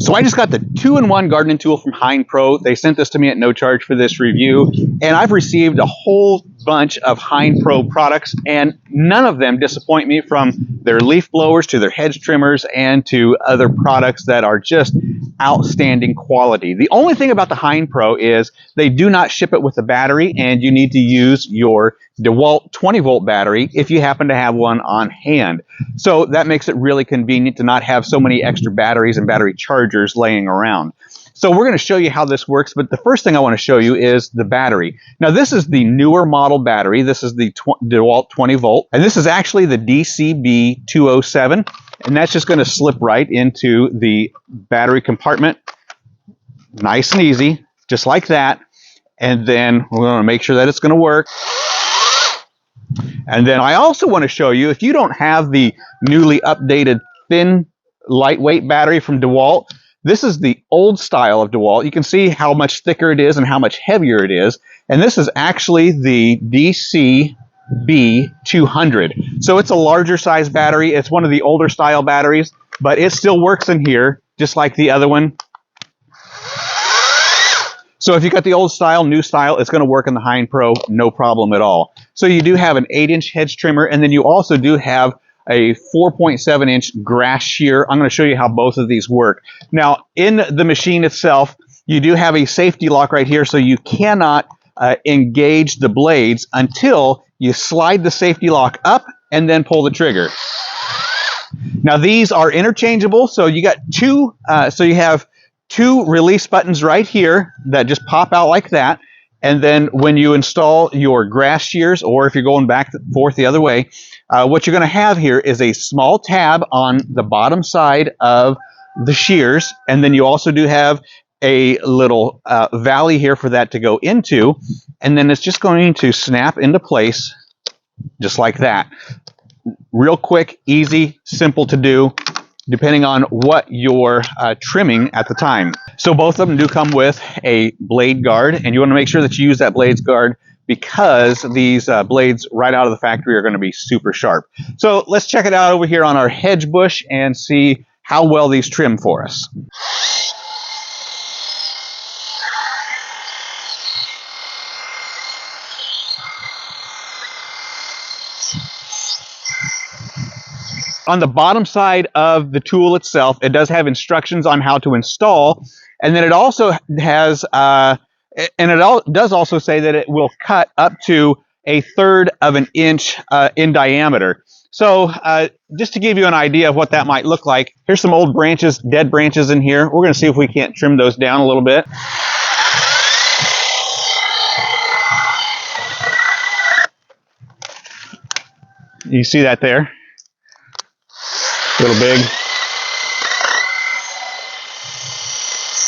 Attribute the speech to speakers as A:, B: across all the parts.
A: So I just got the 2-in-1 gardening tool from Heinpro. They sent this to me at no charge for this review, and I've received a whole bunch of Heinpro products, and none of them disappoint me, from their leaf blowers to their hedge trimmers and to other products that are just outstanding quality. The only thing about the Heinpro is they do not ship it with a battery, and you need to use your DeWalt 20-volt battery if you happen to have one on hand. So that makes it really convenient to not have so many extra batteries and battery chargers laying around. So we're going to show you how this works, but the first thing I want to show you is the battery. Now this is the newer model battery. This is the DeWalt 20-volt, and this is actually the DCB 207, and that's just going to slip right into the battery compartment, nice and easy, just like that. And then we're going to make sure that it's going to work. And then I also want to show you, if you don't have the newly updated thin, lightweight battery from DeWalt, this is the old style of DeWalt. You can see how much thicker it is and how much heavier it is. And this is actually the DCB 200. So it's a larger size battery. It's one of the older style batteries, but it still works in here, just like the other one. So if you got the old style, new style, it's going to work in the Heinpro, no problem at all. So you do have an 8-inch hedge trimmer, and then you also do have a 4.7-inch grass shear. I'm going to show you how both of these work. Now, in the machine itself, you do have a safety lock right here, so you cannot engage the blades until you slide the safety lock up and then pull the trigger. Now, these are interchangeable, so you got two. So you have two release buttons right here that just pop out like that. And then when you install your grass shears, or if you're going back and forth the other way, what you're going to have here is a small tab on the bottom side of the shears. And then you also do have a little valley here for that to go into. And then it's just going to snap into place just like that. Real quick, easy, simple to do, depending on what you're trimming at the time. So both of them do come with a blade guard, and you want to make sure that you use that blades guard, because these blades right out of the factory are going to be super sharp. So let's check it out over here on our hedge bush and see how well these trim for us. On the bottom side of the tool itself, it does have instructions on how to install, and then it also has, does also say that it will cut up to 1/3 of an inch in diameter. So just to give you an idea of what that might look like, here's some old branches, dead branches in here. We're going to see if we can't trim those down a little bit. You see that there? A little big.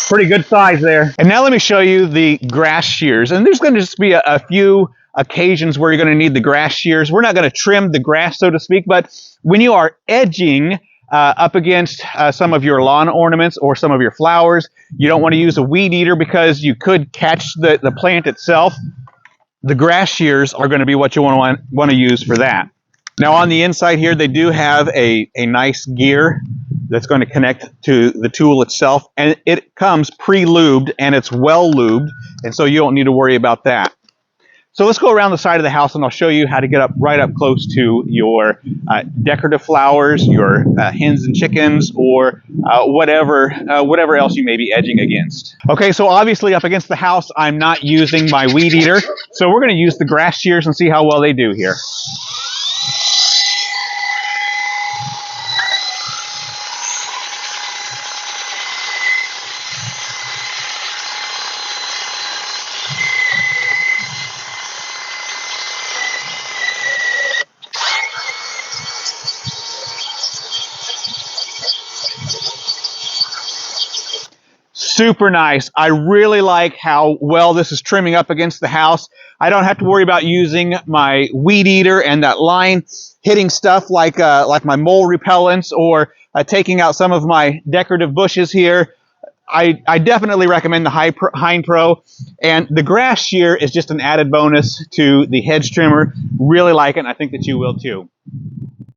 A: Pretty good size there. And now let me show you the grass shears. And there's going to just be a few occasions where you're going to need the grass shears. We're not going to trim the grass, so to speak, but when you are edging up against some of your lawn ornaments or some of your flowers, you don't want to use a weed eater because you could catch the plant itself. The grass shears are going to be what you want to use for that. Now on the inside here, they do have a nice gear that's going to connect to the tool itself, and it comes pre-lubed and it's well lubed, and so you don't need to worry about that. So let's go around the side of the house and I'll show you how to get right up close to your decorative flowers, your hens and chickens, or whatever else you may be edging against. Okay, so obviously up against the house, I'm not using my weed eater, so we're going to use the grass shears and see how well they do here. Super nice. I really like how well this is trimming up against the house. I don't have to worry about using my weed eater and that line hitting stuff like my mole repellents, or taking out some of my decorative bushes here. I definitely recommend the Heinpro, and the grass shear is just an added bonus to the hedge trimmer. Really like it, and I think that you will too.